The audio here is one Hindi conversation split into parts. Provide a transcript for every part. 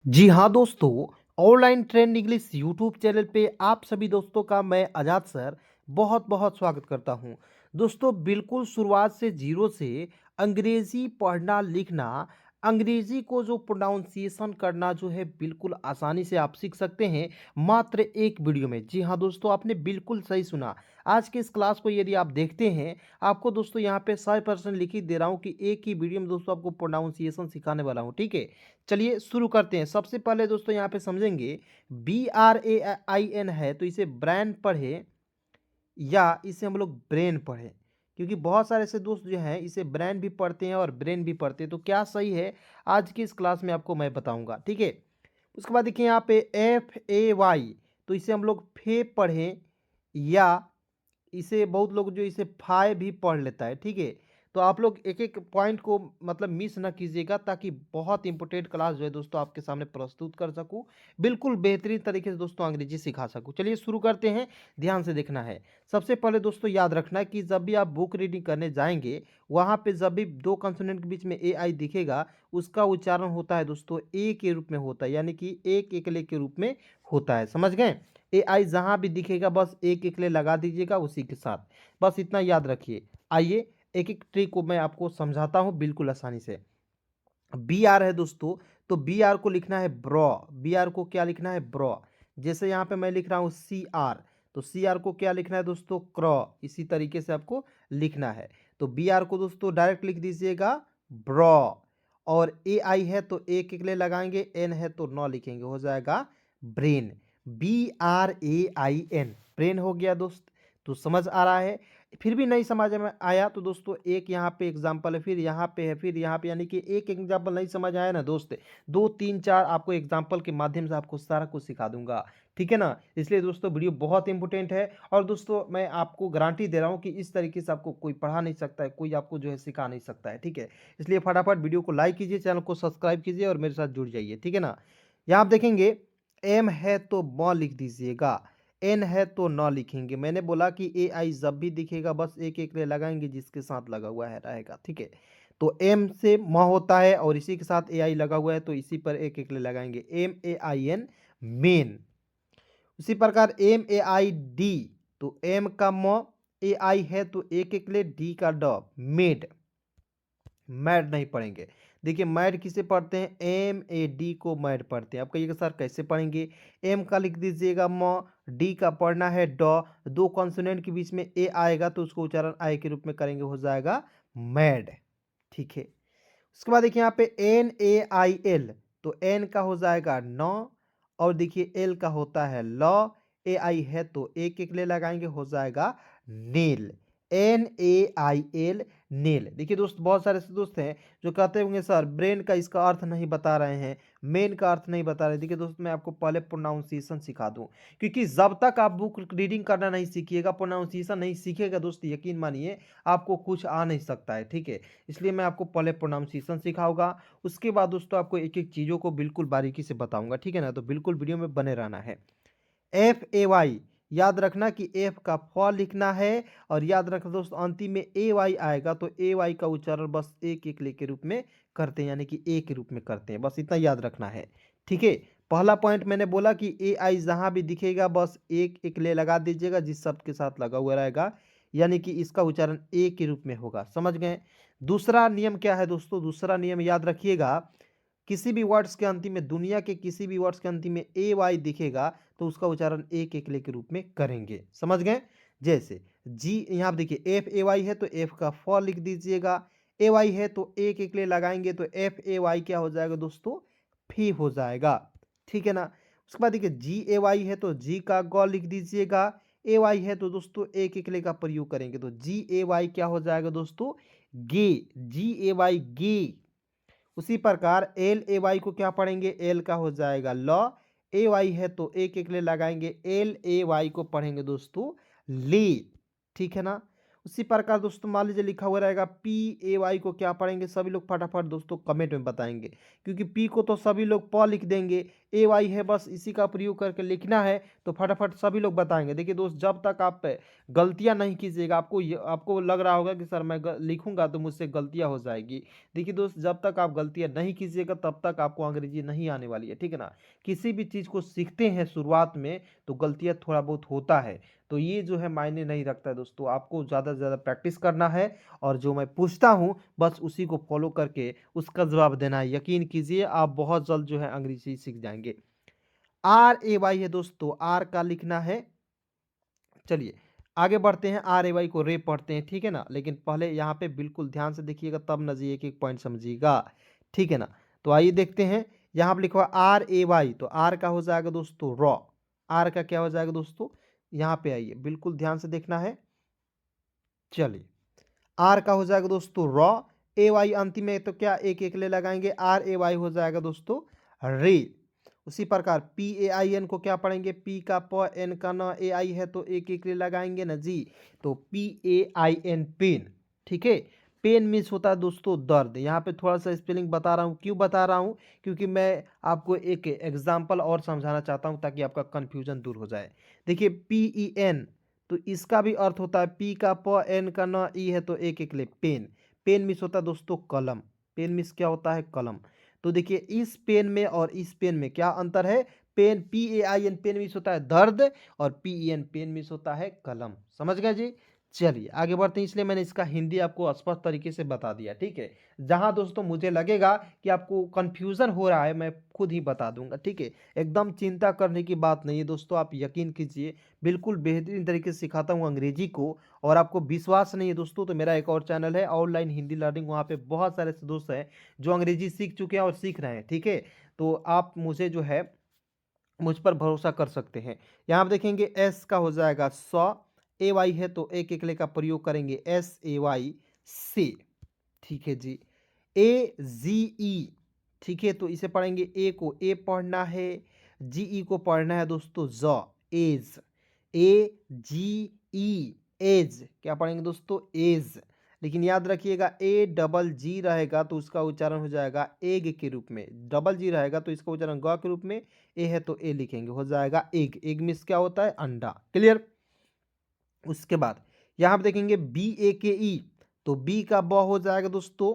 जी हाँ दोस्तों, online trend English YouTube channel पे आप सभी दोस्तों का मैं आज़ाद सर बहुत बहुत स्वागत करता हूँ। दोस्तों बिल्कुल शुरुआत से जीरो से अंग्रेज़ी पढ़ना लिखना, अंग्रेज़ी को जो प्रोनाउंसिएशन करना जो है बिल्कुल आसानी से आप सीख सकते हैं मात्र एक वीडियो में। जी हाँ दोस्तों, आपने बिल्कुल सही सुना। आज के इस क्लास को यदि आप देखते हैं, आपको दोस्तों यहाँ पे 100% लिख ही दे रहा हूँ कि एक ही वीडियो में दोस्तों आपको प्रोनाउंसिएशन सिखाने वाला हूँ, ठीक है। चलिए शुरू करते हैं। सबसे पहले दोस्तों यहाँ पे समझेंगे, BRAIN है तो इसे ब्रैन पढ़े या इसे हम लोग ब्रेन पढ़े, क्योंकि बहुत सारे ऐसे दोस्त जो हैं इसे ब्रेन भी पढ़ते हैं और ब्रेन भी पढ़ते हैं। तो क्या सही है आज की इस क्लास में आपको मैं बताऊंगा, ठीक है। उसके बाद देखिए यहाँ पे FAY, तो इसे हम लोग फे पढ़ें या इसे बहुत लोग जो इसे फाय भी पढ़ लेता है, ठीक है। तो आप लोग एक एक पॉइंट को मतलब मिस ना कीजिएगा, ताकि बहुत इंपॉर्टेंट क्लास जो है दोस्तों आपके सामने प्रस्तुत कर सकूं, बिल्कुल बेहतरीन तरीके से दोस्तों अंग्रेजी सिखा सकूं। चलिए शुरू करते हैं, ध्यान से देखना है। सबसे पहले दोस्तों याद रखना है कि जब भी आप बुक रीडिंग करने जाएंगे, वहां पे जब भी दो कंसोनेंट के बीच में AI दिखेगा, उसका उच्चारण होता है दोस्तों ए के रूप में होता है, यानी कि एक एकले के रूप में होता है। समझ गए। AI जहां भी दिखेगा बस एक एकले लगा दीजिएगा उसी के साथ, बस इतना याद रखिए। आइए एक एक ट्रिक को मैं आपको समझाता हूं बिल्कुल आसानी से। BR है दोस्तों, तो BR को लिखना है ब्रॉ। BR को क्या लिखना है? ब्रॉ। जैसे यहाँ पे मैं लिख रहा हूँ CR, तो CR को क्या लिखना है दोस्तों? क्रॉ। इसी तरीके से आपको लिखना है। तो BR को दोस्तों डायरेक्ट लिख दीजिएगा ब्रॉ। और AI है तो एक एक ले लगाएंगे, N है तो नौ लिखेंगे, हो जाएगा ब्रेन। BRAIN, ब्रेन हो गया दोस्त। तो समझ आ रहा है? फिर भी नहीं समझ में आया तो दोस्तों एक यहाँ पे एग्जाम्पल है, फिर यहाँ पे है, फिर यहाँ पे, यानी कि एक एग्जाम्पल नहीं समझ आया ना दोस्त, दो तीन चार आपको एग्जाम्पल के माध्यम से आपको सारा कुछ सिखा दूंगा, ठीक है ना। इसलिए दोस्तों वीडियो बहुत इंपॉर्टेंट है, और दोस्तों मैं आपको गारंटी दे रहा हूँ कि इस तरीके से आपको कोई पढ़ा नहीं सकता है, कोई आपको जो है सिखा नहीं सकता है, ठीक है। इसलिए फटाफट वीडियो को लाइक कीजिए, चैनल को सब्सक्राइब कीजिए और मेरे साथ जुड़ जाइए, ठीक है ना। यहाँ आप देखेंगे, एम है तो म लिख दीजिएगा, एन है तो न लिखेंगे। मैंने बोला कि AI जब भी दिखेगा बस एक एक ले लगाएंगे जिसके साथ लगा हुआ है रहेगा, ठीक है। तो एम से म होता है और इसी के साथ AI लगा हुआ है, तो इसी पर एक एक ले लगाएंगे, MAIN, मेन। उसी प्रकार MAID, तो एम का म, AI है तो एक एक ले, डी का ड, मेड। मैड नहीं पढ़ेंगे। देखिए मैड किसे पढ़ते हैं? MAD को मैड पढ़ते हैं। आप कहिएगा सर कैसे पढ़ेंगे? एम का लिख दीजिएगा म, डी का पढ़ना है ड, दो कॉन्सोनेंट के बीच में ए आएगा तो उसको उच्चारण आई के रूप में करेंगे, हो जाएगा मैड, ठीक है। उसके बाद देखिए यहाँ पे NAIL, तो एन का हो जाएगा नौ, और देखिए एल का होता है लॉ, AI है तो एक एक ले लगाएंगे, हो जाएगा नील। NAIL, नील। देखिए दोस्त बहुत सारे ऐसे दोस्त हैं जो कहते होंगे सर ब्रेन का इसका अर्थ नहीं बता रहे हैं, मेन का अर्थ नहीं बता रहे। देखिए दोस्त मैं आपको पहले प्रोनाउंसिएशन सिखा दूं, क्योंकि जब तक आप बुक रीडिंग करना नहीं सीखिएगा, प्रोनाउंसिएशन नहीं सीखेगा दोस्त, यकीन मानिए आपको कुछ आ नहीं सकता है, ठीक है। इसलिए मैं आपको पहले प्रोनाउंसिएशन सिखाऊंगा, उसके बाद दोस्तों आपको एक एक चीज़ों को बिल्कुल बारीकी से बताऊंगा, ठीक है ना। तो बिल्कुल वीडियो में बने रहना है। FAY, याद रखना कि F का फ लिखना है, और याद रखना दोस्तों अंतिम में AY आएगा तो AY का उच्चारण बस एक एक ले के रूप में करते हैं, यानी कि ए के रूप में करते हैं, बस इतना याद रखना है, ठीक है। पहला पॉइंट मैंने बोला कि AI जहां भी दिखेगा बस एक एक ले लगा दीजिएगा जिस शब्द के साथ लगा हुआ रहेगा, यानी कि इसका उच्चारण ए के रूप में होगा, समझ गए। दूसरा नियम क्या है दोस्तों? दूसरा नियम याद रखिएगा, किसी भी वर्ड्स के अंतिम में, दुनिया के किसी भी वर्ड्स के अंतिम में AY दिखेगा तो उसका उच्चारण एक एक ले के रूप में करेंगे, समझ गए। जैसे जी, यहाँ आप देखिए FAY है तो F का फ लिख दीजिएगा, AY है तो एक एक ले लगाएंगे तो FAY क्या हो जाएगा दोस्तों? फी हो जाएगा, ठीक है ना। उसके बाद देखिए GAY है तो जी का ग लिख दीजिएगा, AY है तो दोस्तों एक एक ले का प्रयोग करेंगे तो GAY क्या हो जाएगा दोस्तों? गे, GAY गे। उसी प्रकार LAY को क्या पढ़ेंगे? एल का हो जाएगा लॉ, AY है तो एक एक ले लगाएंगे, LAY को पढ़ेंगे दोस्तों ले, ठीक है ना। उसी प्रकार दोस्तों मान लीजिए लिखा हुआ रहेगा PAY को क्या पढ़ेंगे? सभी लोग फटाफट दोस्तों कमेंट में बताएंगे, क्योंकि P को तो सभी लोग प लिख देंगे, ए वाई है, बस इसी का प्रयोग करके लिखना है तो फटाफट सभी लोग बताएंगे। देखिए दोस्त, जब तक आप गलतियां नहीं कीजिएगा, आपको लग रहा होगा कि सर मैं लिखूंगा तो मुझसे गलतियां हो जाएगी। देखिए दोस्त, जब तक आप गलतियां नहीं कीजिएगा तब तक आपको अंग्रेजी नहीं आने वाली है, ठीक है ना। किसी भी चीज़ को सीखते हैं शुरुआत में तो गलतियां थोड़ा बहुत होता है, तो ये जो है मायने नहीं रखता है दोस्तों। आपको ज़्यादा से ज़्यादा प्रैक्टिस करना है और जो मैं पूछता हूँ बस उसी को फॉलो करके उसका जवाब देना है। यकीन कीजिए आप बहुत जल्द जो है अंग्रेजी सीख जाएंगे। आर ए वाई है दोस्तों, आर का लिखना है। चलिए आगे बढ़ते हैं, आर ए वाई को रे पढ़ते हैं, ठीक है ना। लेकिन पहले यहाँ पे बिल्कुल ध्यान से देखिएगा तब न जी एक एक पॉइंट समझिएगा, ठीक है ना। तो आइए देखते हैं, यहाँ पर लिखा हुआ आर ए वाई, तो आर का हो जाएगा दोस्तों रॉ। आर का क्या हो जाएगा दोस्तों, यहाँ पे आइए बिल्कुल ध्यान से देखना है। चलिए आर का हो जाएगा दोस्तों रॉ, ए वाई अंतिम में तो क्या एक एक ले लगाएंगे, आर ए वाई हो जाएगा दोस्तों रे। उसी प्रकार पी ए आई एन को क्या पढ़ेंगे, पी का प, एन का न, ए आई है तो एक एक ले लगाएंगे ना जी, तो P A I N pain, ठीक है। पेन मीन्स होता है दोस्तों दर्द। यहाँ पे थोड़ा सा स्पेलिंग बता रहा हूँ, क्यों बता रहा हूँ, क्योंकि मैं आपको एक एग्जाम्पल और समझाना चाहता हूँ ताकि आपका कन्फ्यूजन दूर हो जाए। देखिए पी ई एन, तो इसका भी अर्थ होता है पी का प, एन का न, ई है तो एक एक ले पेन। पेन मीन्स होता है दोस्तों कलम। पेन मीन्स क्या होता है, कलम। तो देखिए इस पेन में और इस पेन में क्या अंतर है, pain P A I N pen means होता है दर्द और P E N pen means होता है कलम। समझ गए जी। चलिए आगे बढ़ते हैं, इसलिए मैंने इसका हिंदी आपको स्पष्ट तरीके से बता दिया, ठीक है। जहां दोस्तों मुझे लगेगा कि आपको कंफ्यूजन हो रहा है मैं खुद ही बता दूंगा, ठीक है। एकदम चिंता करने की बात नहीं है दोस्तों, आप यकीन कीजिए बिल्कुल बेहतरीन तरीके से सिखाता हूँ अंग्रेजी को। और आपको विश्वास नहीं है दोस्तों तो मेरा एक और चैनल है ऑनलाइन हिंदी लर्निंग, वहाँ पे बहुत सारे दोस्त हैं जो अंग्रेजी सीख चुके हैं और सीख रहे हैं, ठीक है। तो आप मुझे जो है मुझ पर भरोसा कर सकते हैं। यहाँ आप देखेंगे एस का हो जाएगा सौ, ए वाई है तो एक एक ले का प्रयोग करेंगे एस ए वाई से, ठीक है जी। ए जी ई, ठीक है, तो इसे पढ़ेंगे, ए को ए पढ़ना है, जी ई को पढ़ना है दोस्तों ज, एज। ए जी ई एज, क्या पढ़ेंगे दोस्तों, एज। लेकिन याद रखिएगा ए डबल जी रहेगा तो उसका उच्चारण हो जाएगा एग के रूप में, डबल जी रहेगा तो इसका उच्चारण ग के रूप में, ए है तो ए लिखेंगे, हो जाएगा एग। एग मीन्स क्या होता है, अंडा। क्लियर। उसके बाद यहाँ पे देखेंगे बी ए के ई, तो बी का ब हो जाएगा दोस्तों,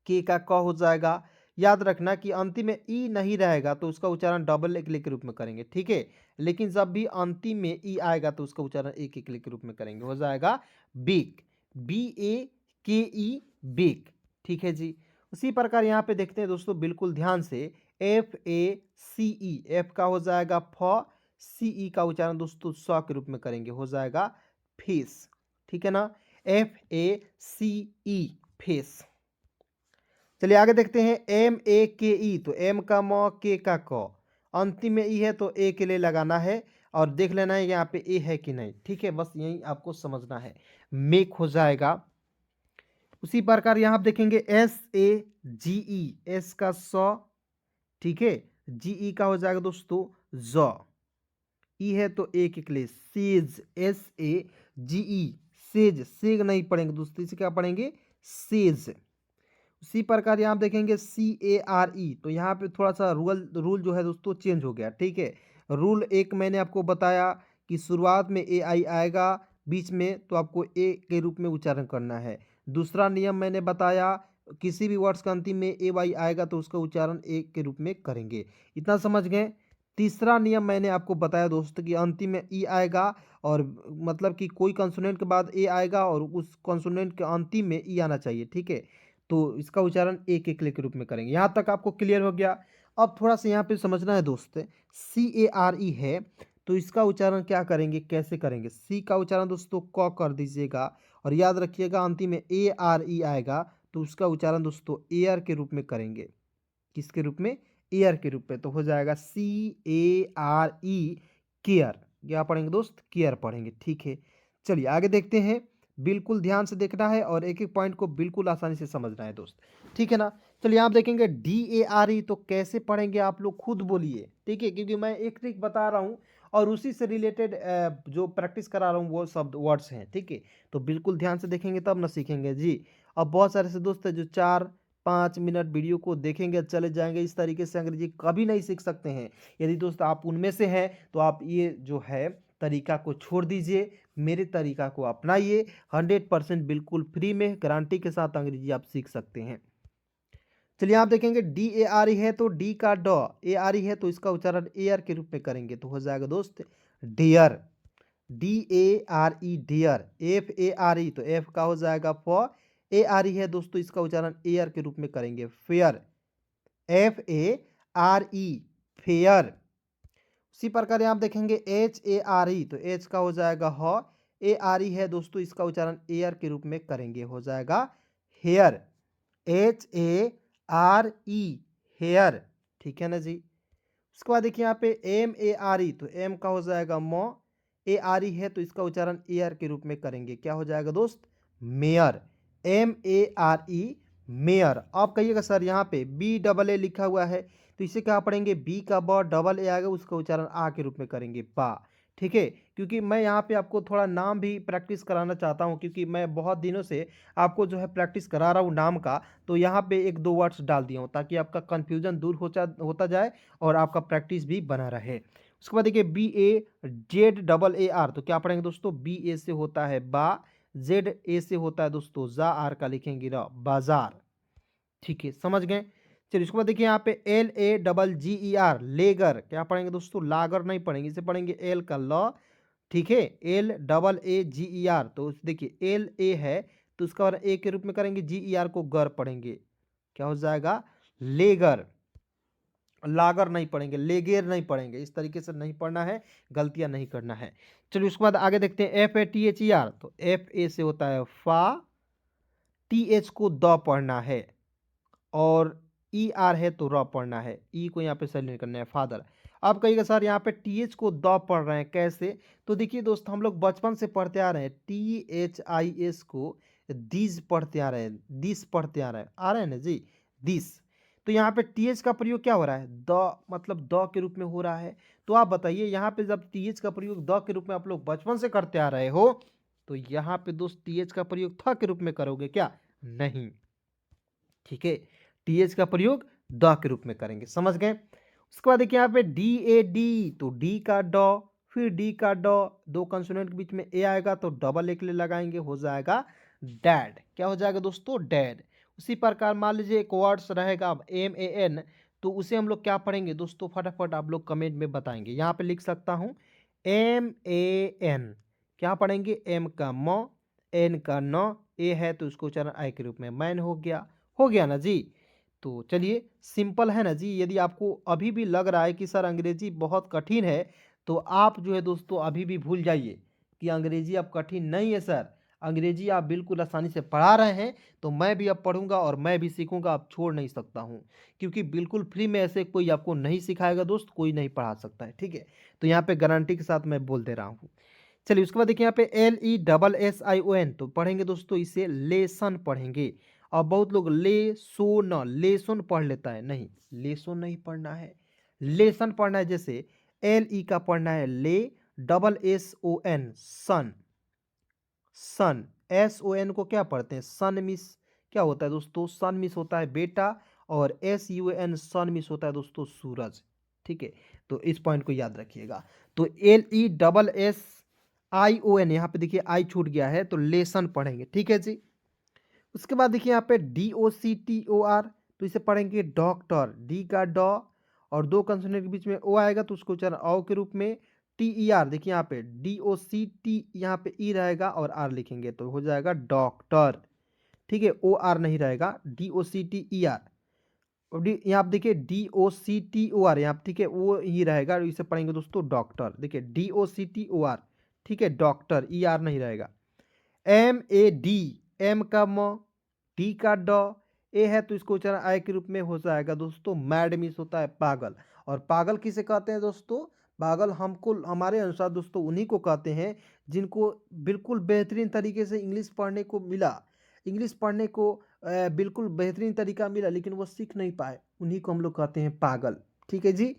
के का क हो जाएगा। याद रखना कि अंतिम में ई नहीं रहेगा तो उसका उच्चारण डबल एक के रूप में करेंगे, ठीक है। लेकिन जब भी अंतिम में ई आएगा तो उसका उच्चारण एक एक के रूप में करेंगे, हो जाएगा बेक, बी ए के ई बेक, ठीक है जी। उसी प्रकार यहाँ पे देखते हैं दोस्तों बिल्कुल ध्यान से, F A C E, F का हो जाएगा फ, सी ई का उच्चारण दोस्तों स के रूप में करेंगे, हो जाएगा फेस, ठीक है ना। F A C E face. चलिए आगे देखते हैं एम ए के ई, तो एम का म, के का क, अंतिम में ई है तो ए के लिए लगाना है और देख लेना है यहाँ पे ए है कि नहीं, ठीक है। बस यही आपको समझना है, मेक हो जाएगा। उसी प्रकार यहाँ आप देखेंगे S A G E, S का स, ठीक है, जी ई का हो जाएगा दोस्तों ज, ई है तो एक के लिए sage, S A G E sage, सेग नहीं पढ़ेंगे दोस्तों, इसे क्या पढ़ेंगे, सेज। उसी प्रकार यहाँ आप देखेंगे सी ए आर ई, तो यहाँ पे थोड़ा सा रूल जो है दोस्तों चेंज हो गया, ठीक है। रूल एक मैंने आपको बताया कि शुरुआत में ए आई आएगा, बीच में तो आपको ए के रूप में उच्चारण करना है। दूसरा नियम मैंने बताया, किसी भी वर्ड्स का अंतिम में ए वाई आएगा तो उसका उच्चारण ए के रूप में करेंगे, इतना समझ गए। तीसरा नियम मैंने आपको बताया दोस्त कि अंतिम में ई आएगा और मतलब कि कोई कंसोनेंट के बाद ए आएगा और उस कंसोनेंट के अंतिम में ई आना चाहिए, ठीक है। तो इसका उच्चारण एक एक के रूप में करेंगे। यहाँ तक आपको क्लियर हो गया। अब थोड़ा सा यहाँ पे समझना है दोस्त, सी ए आर ई है तो इसका उच्चारण क्या करेंगे, कैसे करेंगे। सी का उच्चारण दोस्तों क कर दीजिएगा और याद रखिएगा अंतिम में ए आर ई आएगा तो उसका उच्चारण दोस्तों एयर के रूप में करेंगे। किसके रूप में, एयर के रूप में, तो हो जाएगा सी ए आर ई केयर। क्या पढ़ेंगे दोस्त, केयर पढ़ेंगे, ठीक है। चलिए आगे देखते हैं, बिल्कुल ध्यान से देखना है और एक एक पॉइंट को बिल्कुल आसानी से समझना है दोस्त, ठीक है ना। चलिए आप देखेंगे डी ए आर ई, तो कैसे पढ़ेंगे आप लोग खुद बोलिए, ठीक है, क्योंकि मैं एक ट्रिक बता रहा हूँ और उसी से रिलेटेड जो प्रैक्टिस करा रहा हूँ वो शब्द वर्ड्स हैं, ठीक है। तो बिल्कुल ध्यान से देखेंगे तब ना सीखेंगे जी। अब बहुत सारे से दोस्त हैं जो 4 5 मिनट वीडियो को देखेंगे चले जाएंगे, इस तरीके से अंग्रेजी कभी नहीं सीख सकते हैं। यदि दोस्त आप उनमें से हैं तो आप ये जो है तरीका को छोड़ दीजिए, मेरे तरीका को अपनाइए। 100% बिल्कुल फ्री में गारंटी के साथ अंग्रेजी आप सीख सकते हैं। चलिए आप देखेंगे डी ए आर ई है तो डी का ड, ए आर ई है तो इसका उच्चारण एयर के रूप में करेंगे तो हो जाएगा दोस्त dare, D A R E dare. F A R E तो एफ का हो जाएगा फ, ए आर ई है दोस्तों इसका उच्चारण एयर के रूप में करेंगे fair, F A R E fair. उसी प्रकार आप देखेंगे एच ए आर ई तो एच का हो जाएगा ह, ए आर ई है दोस्तों इसका उच्चारण एयर के रूप में करेंगे हो जाएगा hare, H A R E hare. ठीक है ना जी। उसके बाद देखिए यहाँ पे एम ए आर ई तो एम का हो जाएगा म, ए आर ई है तो इसका उच्चारण एयर के रूप में करेंगे, क्या हो जाएगा दोस्त mare, M A R E mare. आप कहिएगा सर यहाँ पे बी डबल ए लिखा हुआ है तो इसे क्या पढ़ेंगे, बी का ब डबल ए आएगा उसका उच्चारण आ के रूप में करेंगे बा। ठीक है, क्योंकि मैं यहाँ पे आपको थोड़ा नाम भी प्रैक्टिस कराना चाहता हूँ, क्योंकि मैं बहुत दिनों से आपको जो है प्रैक्टिस करा रहा हूँ नाम का, तो यहाँ पे एक दो वर्ड्स डाल दिया हूँ ताकि आपका कन्फ्यूजन दूर होता जाए और आपका प्रैक्टिस भी बना रहे। उसके बाद देखिए B A Z double A R तो क्या पढ़ेंगे दोस्तों, बी ए से होता है बा, जेड ए से होता है दोस्तों जा, आर का लिखेंगे र बाजार। ठीक है, समझ गए। चलिए उसके बाद देखिए यहाँ पे L A double G E R lager, क्या पढ़ेंगे दोस्तों, लागर नहीं पढ़ेंगे, इसे पढ़ेंगे एल का ल। ठीक है, L double A G E R तो देखिए एल ए है तो उसका ए के रूप में करेंगे, जी ई आर को गर पढ़ेंगे, क्या हो जाएगा लेगर। लागर नहीं पढ़ेंगे, लेगेर नहीं पढ़ेंगे, इस तरीके से नहीं पढ़ना है, गलतियां नहीं करना है। चलिए उसके बाद आगे देखते हैं F A T H E R तो एफ ए से होता है फा, टी एच को द पढ़ना है और ई आर है तो र पढ़ना है, ई को यहाँ पे साइलेंट करना है फादर। आप कहिएगा सर यहाँ पे टी एच को द पढ़ रहे हैं कैसे, तो देखिए दोस्त हम लोग बचपन से पढ़ते आ रहे हैं, टी एच आई एस को दिस पढ़ते आ रहे हैं, दिस पढ़ते आ रहे हैं ना जी, दिस। तो यहाँ पे टी एच का प्रयोग क्या हो रहा है, द मतलब द के रूप में हो रहा है। तो आप बताइए यहाँ पे जब टी एच का प्रयोग द के रूप में आप लोग बचपन से करते आ रहे हो, तो यहाँ पे दोस्त टी एच का प्रयोग थ के रूप में करोगे क्या, नहीं। ठीक है, टी एच का प्रयोग द के रूप में करेंगे, समझ गए। उसके बाद देखिए यहाँ पे डी ए डी तो डी का ड, फिर डी का ड, दो कंसोनेंट के बीच में ए आएगा तो डबल ए के लिए लगाएंगे हो जाएगा डैड, क्या हो जाएगा दोस्तों डैड। उसी प्रकार मान लीजिए एक वर्ड्स रहेगा एम ए एन तो उसे हम लोग क्या पढ़ेंगे दोस्तों, फटाफट आप लोग कमेंट में बताएंगे। यहाँ पे लिख सकता हूँ एम ए एन, क्या पढ़ेंगे, एम का म, एन का न, ए है तो उसको उच्चारण आई के रूप में मैन हो गया ना जी। तो चलिए सिंपल है ना जी। यदि आपको अभी भी लग रहा है कि सर अंग्रेजी बहुत कठिन है तो आप जो है दोस्तों अभी भी भूल जाइए कि अंग्रेजी अब कठिन नहीं है सर, अंग्रेजी आप बिल्कुल आसानी से पढ़ा रहे हैं तो मैं भी अब पढ़ूंगा और मैं भी सीखूंगा, अब छोड़ नहीं सकता हूं, क्योंकि बिल्कुल फ्री में ऐसे कोई आपको नहीं सिखाएगा दोस्त, कोई नहीं पढ़ा सकता है। ठीक है, तो यहाँ पे गारंटी के साथ मैं बोल दे रहा हूँ। चलिए उसके बाद देखिए यहाँ पे L E double S I O N तो पढ़ेंगे दोस्तों, इसे लेसन पढ़ेंगे। और बहुत लोग ले सो न लेसन पढ़ लेता है, नहीं लेसन नहीं पढ़ना है, लेसन पढ़ना है। जैसे एल ई का पढ़ना है ले, डबल एस ओ एन सन, सन, एस ओ एन को क्या पढ़ते हैं सन मिस, क्या होता है दोस्तों, सन मिस होता है बेटा, और एस यू एन सन मिस होता है दोस्तों सूरज। ठीक है, तो इस पॉइंट को याद रखिएगा। तो L E double S I O N, यहाँ पे देखिए आई छूट गया है तो लेसन पढ़ेंगे। ठीक है जी। उसके बाद देखिए यहाँ पे D O C T O R तो इसे पढ़ेंगे डॉक्टर, डी का डॉ और दो कंसोनेंट के बीच में ओ आएगा तो उसको उच्चारण औ के रूप में, टी ई आर देखिए यहाँ पे डी ओ सी टी यहाँ पे ई रहेगा और आर लिखेंगे तो हो जाएगा डॉक्टर। ठीक है, ओ आर नहीं रहेगा, D O C T E R, और यहाँ पे देखिए D O C T O R यहाँ पे, ठीक है वो ही रहेगा, इसे पढ़ेंगे दोस्तों डॉक्टर। देखिए D O C T O R, ठीक है डॉक्टर, ई आर नहीं रहेगा। एम ए डी, एम का म, डी का ड, ए है तो इसको उच्चारण आय के रूप में हो जाएगा दोस्तों मैड मिस होता है पागल। और पागल किसे कहते हैं दोस्तों, पागल हमको हमारे अनुसार दोस्तों उन्हीं को कहते हैं जिनको बिल्कुल बेहतरीन तरीके से इंग्लिश पढ़ने को मिला, इंग्लिश पढ़ने को बिल्कुल बेहतरीन तरीका मिला लेकिन वो सीख नहीं पाए, उन्हीं को हम लोग कहते हैं पागल। ठीक है जी।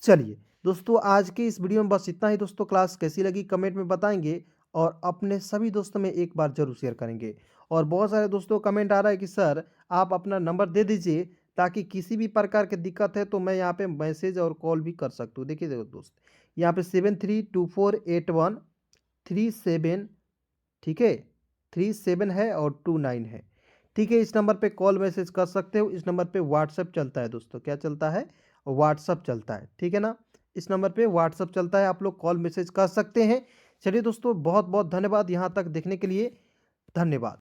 चलिए दोस्तों आज के इस वीडियो में बस इतना ही दोस्तों, क्लास कैसी लगी कमेंट में बताएंगे और अपने सभी दोस्तों में एक बार ज़रूर शेयर करेंगे। और बहुत सारे दोस्तों कमेंट आ रहा है कि सर आप अपना नंबर दे दीजिए ताकि किसी भी प्रकार की दिक्कत है तो मैं यहाँ पे मैसेज और कॉल भी कर सकता हूँ। देखिए देखो दोस्त, यहाँ पे 73248137, ठीक है, 37 है और 29 है। ठीक है, इस नंबर पे कॉल मैसेज कर सकते हो। इस नंबर पे व्हाट्सएप चलता है दोस्तों, क्या चलता है? व्हाट्सएप चलता है, ठीक है ना? इस नंबर पे व्हाट्सएप चलता है, आप लोग कॉल मैसेज कर सकते हैं। चलिए दोस्तों, बहुत बहुत धन्यवाद यहाँ तक देखने के लिए। धन्यवाद।